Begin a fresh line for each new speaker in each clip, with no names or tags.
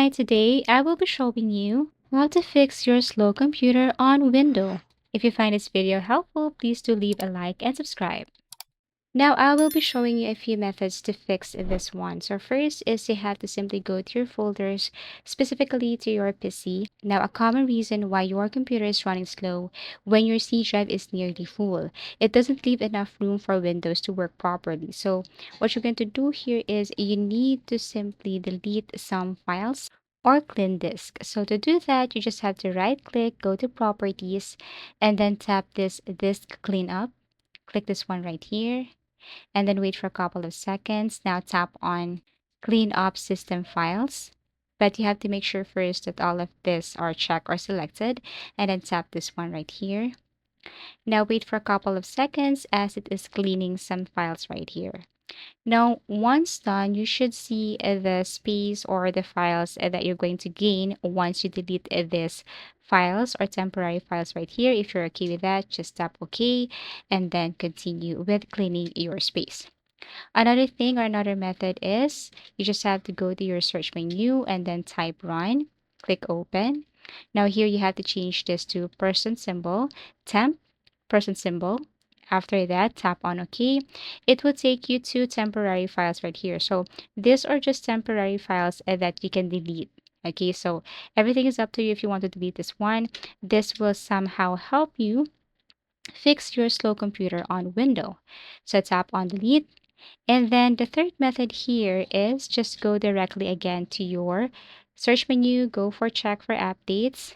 Hi, today I will be showing you how to fix your slow computer on Windows. If you find this video helpful, please do leave a like and subscribe. Now I will be showing you a few methods to fix this one. So first is you have to simply go to your folders, specifically to your PC. Now a common reason why your computer is running slow when your C drive is nearly full, it doesn't leave enough room for Windows to work properly. So what you're going to do here is you need to simply delete some files or clean disk. So to do that, you just have to right click, go to properties, and then tap this disk cleanup. Click this one right here and then wait for a couple of seconds. Now tap on clean up system files. But you have to make sure first that all of this are checked or selected and then tap this one right here. Now wait for a couple of seconds as it is cleaning some files right here. Now, once done, you should see the space or the files that you're going to gain once you delete these files or temporary files right here. If you're okay with that, just tap OK and then continue with cleaning your space. Another thing or another method is you just have to go to your search menu and then type run, click open. Now here you have to change this to person symbol, temp, person symbol. After that, tap on OK. It will take you to temporary files right here. So these are just temporary files that you can delete. Okay, so everything is up to you if you want to delete this one. This will somehow help you fix your slow computer on Windows. So tap on delete. And then the third method here is just go directly again to your search menu, go for check for updates.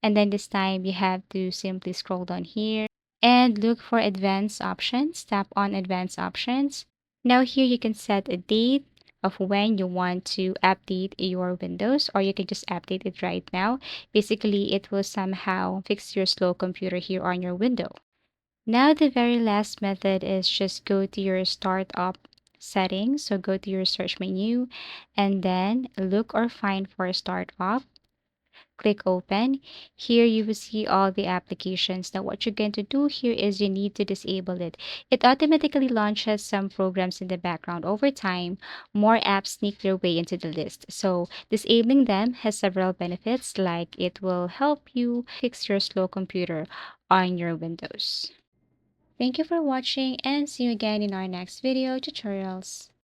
And then this time you have to simply scroll down here and look for advanced options. Tap on advanced options. Now here you can set a date of when you want to update your Windows, or you can just update it right now. Basically, it will somehow fix your slow computer here on your window. Now the very last method is just go to your startup settings. So go to your search menu and then look or find for startup. Click open. Here you will see all the applications. Now what you're going to do here is you need to disable it. It automatically launches some programs in the background. Over time, more apps sneak their way into the list. So disabling them has several benefits, like it will help you fix your slow computer on your Windows. Thank you for watching and see you again in our next video tutorials.